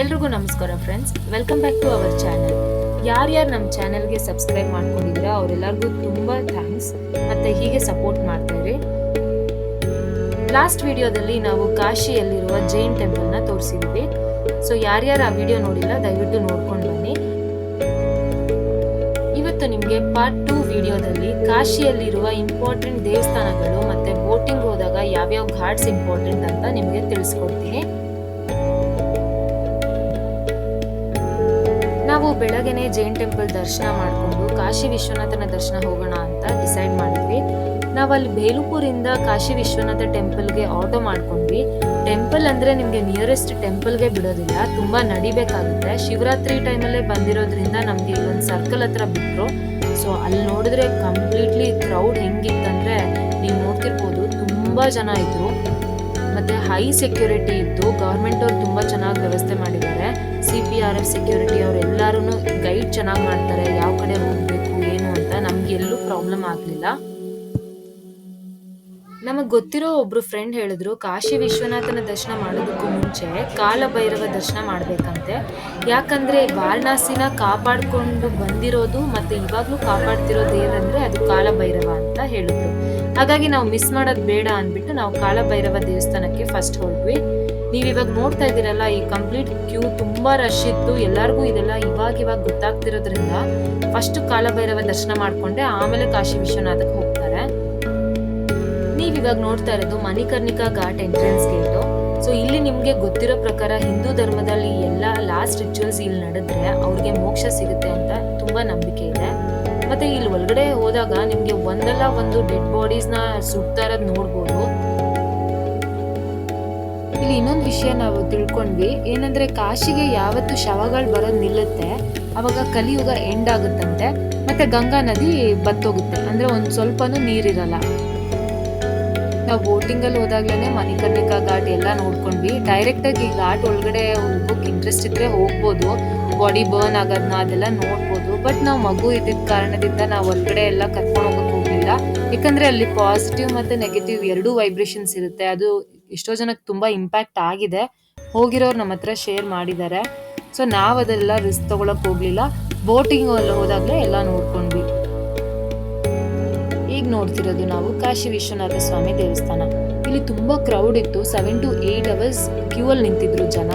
ಎಲ್ರಿಗೂ ನಮಸ್ಕಾರ friends, welcome back to our channel. ಯಾರ್ಯಾರು ನಮ್ಮ ಚಾನಲ್ಗೆ ಸಬ್ಸ್ಕ್ರೈಬ್ ಮಾಡ್ಕೊಂಡಿದ್ದೀರಾ ಅವರೆಲ್ಲರಿಗೂ ತುಂಬ ಥ್ಯಾಂಕ್ಸ್. ಮತ್ತು ಹೀಗೆ ಸಪೋರ್ಟ್ ಮಾಡ್ತಾಯಿರಿ. ಲಾಸ್ಟ್ ವಿಡಿಯೋದಲ್ಲಿ ನಾವು ಕಾಶಿಯಲ್ಲಿರುವ ಜೈನ್ ಟೆಂಪಲ್ನ ತೋರಿಸಿದ್ವಿ. ಸೊ ಯಾರ್ಯಾರು ಆ ವಿಡಿಯೋ ನೋಡಿಲ್ಲ ದಯವಿಟ್ಟು ನೋಡ್ಕೊಂಡು ಬನ್ನಿ. ಇವತ್ತು ನಿಮಗೆ ಪಾರ್ಟ್ 2 ವಿಡಿಯೋದಲ್ಲಿ ಕಾಶಿಯಲ್ಲಿರುವ ಇಂಪಾರ್ಟೆಂಟ್ ದೇವಸ್ಥಾನಗಳು ಮತ್ತು ಬೋಟಿಂಗ್ ಹೋದಾಗ ಯಾವ್ಯಾವ ಘಾಟ್ಸ್ ಇಂಪಾರ್ಟೆಂಟ್ ಅಂತ ನಿಮಗೆ ತಿಳಿಸ್ಕೊಡ್ತೀನಿ. ನಾವು ಬೆಳಗ್ಗೆನೆ ಜೈನ್ ಟೆಂಪಲ್ ದರ್ಶನ ಮಾಡಿಕೊಂಡು ಕಾಶಿ ವಿಶ್ವನಾಥನ ದರ್ಶನ ಹೋಗೋಣ ಅಂತ ಡಿಸೈಡ್ ಮಾಡಿದ್ವಿ. ನಾವಲ್ಲಿ ಬೇಲುಪುರಿಂದ ಕಾಶಿ ವಿಶ್ವನಾಥ ಟೆಂಪಲ್ಗೆ ಆಟೋ ಮಾಡ್ಕೊಂಡ್ವಿ. ಟೆಂಪಲ್ ಅಂದರೆ ನಿಮಗೆ ನಿಯರೆಸ್ಟ್ ಟೆಂಪಲ್ಗೆ ಬಿಡೋದಿಲ್ಲ, ತುಂಬ ನಡಿಬೇಕಾಗುತ್ತೆ. ಶಿವರಾತ್ರಿ ಟೈಮಲ್ಲೇ ಬಂದಿರೋದ್ರಿಂದ ನಮಗೆ ಇಲ್ಲೊಂದು ಸರ್ಕಲ್ ಹತ್ರ ಬಿಟ್ಟರು. ಸೊ ಅಲ್ಲಿ ನೋಡಿದ್ರೆ ಕಂಪ್ಲೀಟ್ಲಿ ಕ್ರೌಡ್ ಹೆಂಗಿತ್ತಂದರೆ ನೀವು ನೋಡ್ತಿರ್ಬೋದು, ತುಂಬ ಜನ ಇದ್ದರು. ಮತ್ತು ಹೈ ಸೆಕ್ಯೂರಿಟಿ ಇತ್ತು. ಗೌರ್ಮೆಂಟ್ ಅವ್ರು ತುಂಬ ಚೆನ್ನಾಗಿ ವ್ಯವಸ್ಥೆ ಮಾಡಿದ್ದಾರೆ. CPRF ಸೆಕ್ಯೂರಿಟಿ ಅವರೆಲ್ಲರೂ ಗೈಡ್ ಚೆನ್ನಾಗಿ ಮಾಡ್ತಾರೆ, ಯಾವ ಕಡೆ ಹೋಗಬೇಕು ಏನು ಅಂತ. ನಮಗೆಲ್ಲೂ ಪ್ರಾಬ್ಲಮ್ ಆಗಲಿಲ್ಲ. ನಮಗೆ ಗೊತ್ತಿರೋ ಒಬ್ಬರು ಫ್ರೆಂಡ್ ಹೇಳಿದ್ರು, ಕಾಶಿ ವಿಶ್ವನಾಥನ ದರ್ಶನ ಮಾಡೋದಕ್ಕೂ ಮುಂಚೆ ಕಾಲಭೈರವ ದರ್ಶನ ಮಾಡಬೇಕಂತೆ. ಯಾಕಂದರೆ ವಾರಣಾಸಿನ ಕಾಪಾಡಿಕೊಂಡು ಬಂದಿರೋದು ಮತ್ತು ಇವಾಗಲೂ ಕಾಪಾಡ್ತಿರೋ ದೇವರಂದರೆ ಅದು ಕಾಲಭೈರವ ಅಂತ ಹೇಳಿದ್ರು. ಹಾಗಾಗಿ ನಾವು ಮಿಸ್ ಮಾಡೋದು ಬೇಡ ಅಂದ್ಬಿಟ್ಟು ನಾವು ಕಾಲಭೈರವ ದೇವಸ್ಥಾನಕ್ಕೆ ಫಸ್ಟ್ ಹೋದ್ವಿ. ನೀವು ಇವಾಗ ನೋಡ್ತಾ ಇದ್ದೀರಲ್ಲ, ಈ ಕಂಪ್ಲೀಟ್ ಕ್ಯೂ ತುಂಬ ರಶ್ ಇತ್ತು. ಎಲ್ಲರಿಗೂ ಇದೆಲ್ಲ ಇವಾಗ ಗೊತ್ತಾಗ್ತಿರೋದ್ರಿಂದ ಫಸ್ಟ್ ಕಾಲಭೈರವ ದರ್ಶನ ಮಾಡಿಕೊಂಡೆ ಆಮೇಲೆ ಕಾಶಿ ವಿಶ್ವನಾಥಕ್ಕೆ ಹೋಗ್ತಾರೆ. ನೀವಿವಾಗ ನೋಡ್ತಾ ಇರೋದು Manikarnika ghat entrance gate. So ಇಲ್ಲಿ ನಿಮಗೆ ಗೊತ್ತಿರೋ ಪ್ರಕಾರ ಹಿಂದೂ ಧರ್ಮದಲ್ಲಿ ಎಲ್ಲ ಲಾಸ್ಟ್ ರಿಚುವಲ್ಸ್ ಇಲ್ಲಿ ನಡೆದ್ರೆ ಅವ್ರಿಗೆ ಮೋಕ್ಷ ಸಿಗುತ್ತೆ ಅಂತ ತುಂಬ ನಂಬಿಕೆ ಇದೆ. ಮತ್ತು ಇಲ್ಲಿ ಒಳಗಡೆ ಹೋದಾಗ ನಿಮಗೆ ಒಂದಲ್ಲ ಒಂದು ಡೆಡ್ ಬಾಡೀಸ್ನ ಸುಡ್ತಾ ಇರೋದು ನೋಡ್ಬೋದು. ಇಲ್ಲಿ ಇನ್ನೊಂದು ವಿಷಯ ನಾವು ತಿಳ್ಕೊಂಡ್ವಿ, ಏನಂದರೆ ಕಾಶಿಗೆ ಯಾವತ್ತು ಶವಗಳು ಬರೋದು ನಿಲ್ಲುತ್ತೆ ಅವಾಗ ಕಲಿಯುಗ ಎಂಡ್ ಆಗುತ್ತಂತೆ. ಮತ್ತು ಗಂಗಾ ನದಿ ಬತ್ತೋಗುತ್ತೆ, ಅಂದರೆ ಒಂದು ಸ್ವಲ್ಪನೂ ನೀರಿರಲ್ಲ. ನಾವು ಬೋಟಿಂಗಲ್ಲಿ ಹೋದಾಗ್ಲೇ ಮಣಿಕರ್ಣಿಕಾ ಘಾಟ್ ಎಲ್ಲ ನೋಡ್ಕೊಂಡ್ವಿ. ಡೈರೆಕ್ಟಾಗಿ ಈ ಘಾಟ್ ಒಳಗಡೆ ಹೋಗೋಕೆ ಇಂಟ್ರೆಸ್ಟ್ ಇದ್ದರೆ ಹೋಗ್ಬೋದು, ಬಾಡಿ ಬರ್ನ್ ಆಗೋದನ್ನ ಅದೆಲ್ಲ ನೋಡ್ಬೋದು. ಬಟ್ ನಾವು ಮಗು ಇದ್ದಿದ್ದ ಕಾರಣದಿಂದ ನಾವು ಒಳಗಡೆ ಎಲ್ಲ ಕರ್ಕೊಂಡು ಹೋಗೋಕೆ ಹೋಗಲಿಲ್ಲ. ಯಾಕಂದರೆ ಅಲ್ಲಿ ಪಾಸಿಟಿವ್ ಮತ್ತು ನೆಗೆಟಿವ್ ಎರಡೂ ವೈಬ್ರೇಷನ್ಸ್ ಇರುತ್ತೆ. ಅದು ಎಷ್ಟೋ ಜನಕ್ಕೆ ತುಂಬ ಇಂಪ್ಯಾಕ್ಟ್ ಆಗಿದೆ. ಹೋಗಿರೋರು ನಮ್ಮ ಹತ್ರ ಶೇರ್ ಮಾಡಿದ್ದಾರೆ. ಸೊ ನಾವು ಅದೆಲ್ಲ ರಿಸ್ಕ್ ತೊಗೊಳಕ್ಕೆ ಹೋಗಲಿಲ್ಲ. ಬೋಟಿಂಗ್ ಹೋದಾಗಲೇ ಎಲ್ಲ ನೋಡ್ಕೊಂಡ್ವಿ. ಈಗ ನೋಡ್ತಿರೋದು ನಾವು ಕಾಶಿ ವಿಶ್ವನಾಥ ಸ್ವಾಮಿ ದೇವಸ್ಥಾನ. ಇಲ್ಲಿ ತುಂಬ ಕ್ರೌಡ್ ಇತ್ತು. 7 to 8 hours ಕ್ಯೂ ಅಲ್ಲಿ ನಿಂತಿದ್ರು ಜನ.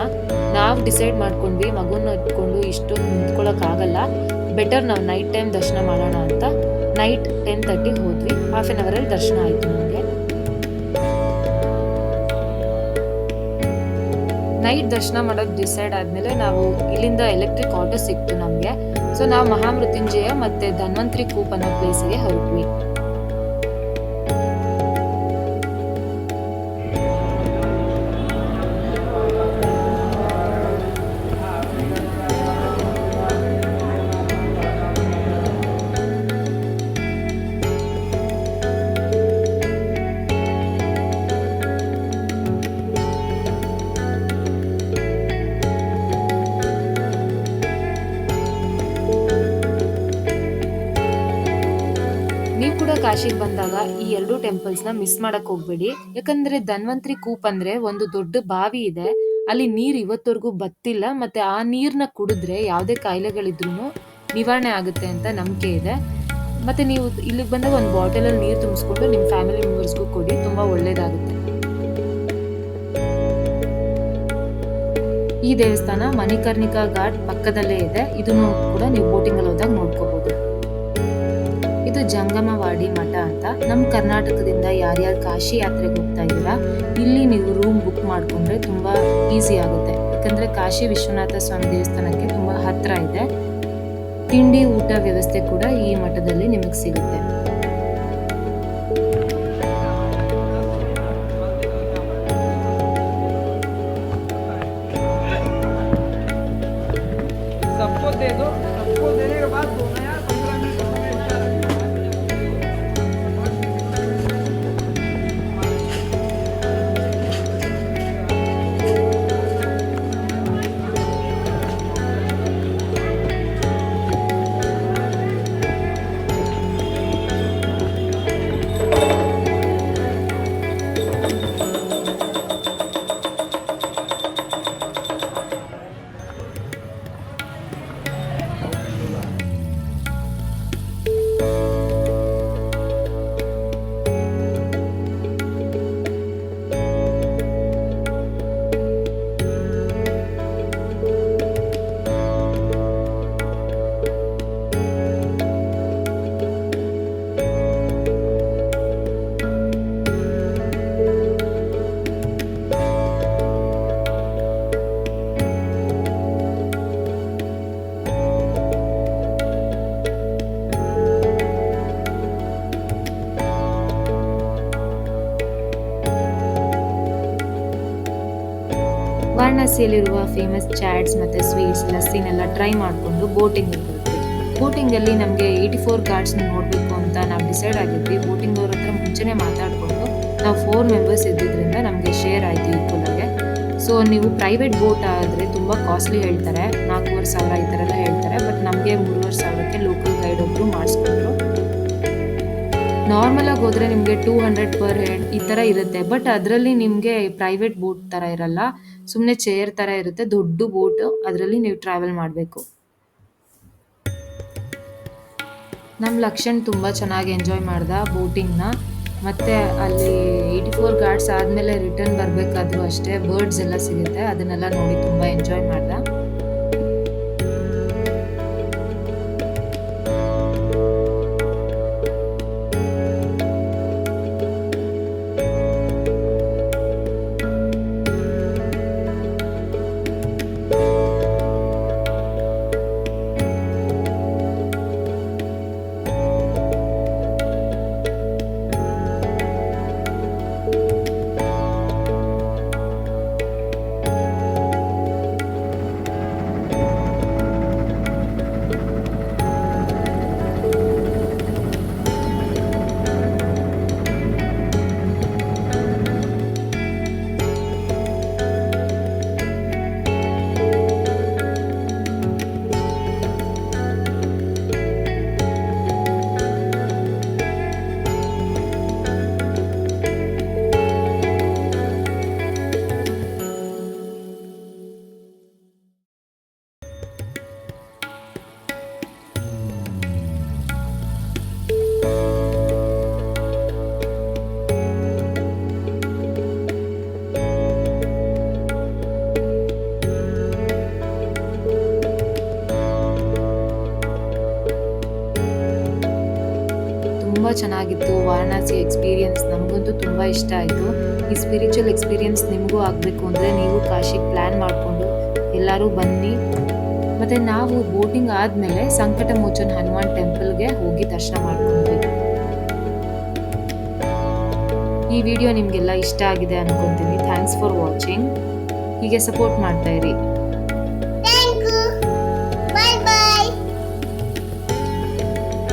ನಾವು ಡಿಸೈಡ್ ಮಾಡ್ಕೊಂಡ್ವಿ, ಮಗುನ ಇಟ್ಕೊಂಡು ಇಷ್ಟೊಂದು ನಿಂತ್ಕೊಳ್ಳೋಕ್ಕಾಗಲ್ಲ, ಬೆಟರ್ ನಾವು ನೈಟ್ ಟೈಮ್ ದರ್ಶನ ಮಾಡೋಣ ಅಂತ ನೈಟ್ 10:30 ಹೋದ್ವಿ. ಹಾಫ್ ಆನ್ ಅವರಲ್ಲಿ ದರ್ಶನ ಆಯಿತು ನಮಗೆ. ನೈಟ್ ದರ್ಶನ ಮಾಡೋದು ಡಿಸೈಡ್ ಆದಮೇಲೆ ನಾವು ಇಲ್ಲಿಂದ ಎಲೆಕ್ಟ್ರಿಕ್ ಆಟೋ ಸಿಕ್ತು ನಮಗೆ. ಸೊ ನಾವು ಮಹಾಮೃತ್ಯುಂಜಯ ಮತ್ತು ಧನ್ವಂತರಿ ಕೂಪ್ ಅನ್ನೋ ಪ್ಲೇಸಿಗೆ ಹೊರಟ್ವಿ. ನೀವು ಕೂಡ ಕಾಶಿಗೆ ಬಂದಾಗ ಈ ಎರಡು ಟೆಂಪಲ್ಸ್ನ ಮಿಸ್ ಮಾಡಕ್ಕೆ ಹೋಗ್ಬೇಡಿ. ಯಾಕಂದರೆ ಧನ್ವಂತರಿ ಕೂಪ್ ಅಂದರೆ ಒಂದು ದೊಡ್ಡ ಬಾವಿ ಇದೆ. ಅಲ್ಲಿ ನೀರು ಇವತ್ತವರೆಗೂ ಬತ್ತಿಲ್ಲ. ಮತ್ತು ಆ ನೀರನ್ನ ಕುಡಿದ್ರೆ ಯಾವುದೇ ಕಾಯಿಲೆಗಳಿದ್ರೂ ನಿವಾರಣೆ ಆಗುತ್ತೆ ಅಂತ ನಂಬಿಕೆ ಇದೆ. ಮತ್ತು ನೀವು ಇಲ್ಲಿಗೆ ಬಂದಾಗ ಒಂದು ಬಾಟಲಲ್ಲಿ ನೀರು ತುಂಬಿಸ್ಕೊಂಡು ನಿಮ್ಮ ಫ್ಯಾಮಿಲಿ ಮೆಂಬರ್ಸ್ಗೂ ಕೊಡಿ, ತುಂಬ ಒಳ್ಳೆಯದಾಗುತ್ತೆ. ಈ ದೇವಸ್ಥಾನ ಮಣಿಕರ್ಣಿಕಾ ಘಾಟ್ ಪಕ್ಕದಲ್ಲೇ ಇದೆ. ಇದನ್ನು ಕೂಡ ನೀವು ಬೋಟಿಂಗಲ್ಲಿ ಹೋದಾಗ ನೋಡ್ಕೋಬಹುದು. ಇದು ಜಂಗಮವಾಡಿ ಮಠ ಅಂತ. ನಮ್ಮ ಕರ್ನಾಟಕದಿಂದ ಯಾರ್ಯಾರು ಕಾಶಿ ಯಾತ್ರೆಗೆ ಹೋಗ್ತಾ ಇದ್ದೀರಾ, ಇಲ್ಲಿ ನೀವು ರೂಮ್ ಬುಕ್ ಮಾಡಿಕೊಂಡ್ರೆ ತುಂಬ ಈಸಿ ಆಗುತ್ತೆ. ಯಾಕಂದರೆ ಕಾಶಿ ವಿಶ್ವನಾಥ ಸ್ವಾಮಿ ದೇವಸ್ಥಾನಕ್ಕೆ ತುಂಬ ಹತ್ತಿರ ಇದೆ. ತಿಂಡಿ ಊಟ ವ್ಯವಸ್ಥೆ ಕೂಡ ಈ ಮಠದಲ್ಲಿ ನಿಮಗೆ ಸಿಗುತ್ತೆ. ವಾರಣಾಸಿಯಲ್ಲಿರುವ ಫೇಮಸ್ ಚಾಟ್ಸ್ ಮತ್ತು ಸ್ವೀಟ್ಸ್ ಲಸ್ಸಿನೆಲ್ಲ ಟ್ರೈ ಮಾಡಿಕೊಂಡು ಬೋಟಿಂಗಿಗೆ ಹೋದ್ವಿ. ಬೋಟಿಂಗಲ್ಲಿ ನಮಗೆ 84 ಘಾಟ್ಸ್ನ ನೋಡಬೇಕು ಅಂತ ನಾವು ಡಿಸೈಡ್ ಆಗಿದ್ವಿ. ಬೋಟಿಂಗ್ ಅವ್ರ ಹತ್ರ ಮುಂಚೆನೇ ಮಾತಾಡಿಕೊಂಡು ನಾವು 4 ಮೆಂಬರ್ಸ್ ಇದ್ದಿದ್ದರಿಂದ ನಮಗೆ ಶೇರ್ ಆಯಿತು ಈಕ್ವಲಾಗೆ. ಸೊ ನೀವು ಪ್ರೈವೇಟ್ ಬೋಟ್ ಆದರೆ ತುಂಬ ಕಾಸ್ಟ್ಲಿ ಹೇಳ್ತಾರೆ, 4,500 ಈ ಥರ ಎಲ್ಲ ಹೇಳ್ತಾರೆ. ಬಟ್ ನಮಗೆ 3,500ಕ್ಕೆ ಲೋಕಲ್ ಗೈಡ್ ಒಬ್ಬರು ಮಾಡಿಸ್ಕೊಂಡ್ರು. ನಾರ್ಮಲಾಗಿ ಹೋದರೆ ನಿಮಗೆ 200 ಪರ್ ಹೆಡ್ ಈ ಥರ ಇರುತ್ತೆ. ಬಟ್ ಅದರಲ್ಲಿ ನಿಮಗೆ ಪ್ರೈವೇಟ್ ಬೋಟ್ ಥರ ಇರಲ್ಲ, ಸುಮ್ಮನೆ ಚೇರ್ ಥರ ಇರುತ್ತೆ, ದೊಡ್ಡ ಬೋಟು, ಅದರಲ್ಲಿ ನೀವು ಟ್ರಾವೆಲ್ ಮಾಡಬೇಕು. ನಮ್ಮ ಲಕ್ಷಣ್ ತುಂಬ ಚೆನ್ನಾಗಿ ಎಂಜಾಯ್ ಮಾಡ್ದ ಬೋಟಿಂಗ್ನ. ಮತ್ತು ಅಲ್ಲಿ 84 ಘಾಟ್ಸ್ ಆದಮೇಲೆ ರಿಟರ್ನ್ ಬರಬೇಕಾದ್ರೂ ಅಷ್ಟೇ ಬರ್ಡ್ಸ್ ಎಲ್ಲ ಸಿಗುತ್ತೆ, ಅದನ್ನೆಲ್ಲ ನೋಡಿ ತುಂಬ ಎಂಜಾಯ್ ಮಾಡ್ದ. ತುಂಬ ಚೆನ್ನಾಗಿತ್ತು ವಾರಣಾಸಿ ಎಕ್ಸ್ಪೀರಿಯನ್ಸ್, ನಮಗಂತೂ ತುಂಬ ಇಷ್ಟ ಆಯಿತು. ಈ ಸ್ಪಿರಿಚುವಲ್ ಎಕ್ಸ್ಪೀರಿಯನ್ಸ್ ನಿಮಗೂ ಆಗಬೇಕು ಅಂದರೆ ನೀವು ಕಾಶಿಗೆ ಪ್ಲ್ಯಾನ್ ಮಾಡಿಕೊಂಡು ಎಲ್ಲರೂ ಬನ್ನಿ. ಮತ್ತು ನಾವು ಬೋಟಿಂಗ್ ಆದಮೇಲೆ ಸಂಕಟ ಮೋಚನ್ ಹನುಮಾನ್ ಟೆಂಪಲ್ಗೆ ಹೋಗಿ ದರ್ಶನ ಮಾಡ್ಕೊಂಡ್ವಿ. ಈ ವಿಡಿಯೋ ನಿಮಗೆಲ್ಲ ಇಷ್ಟ ಆಗಿದೆ ಅನ್ಕೊತೀನಿ. Thanks for watching. ಹೀಗೆ ಸಪೋರ್ಟ್ ಮಾಡ್ತಾ ಇರಿ.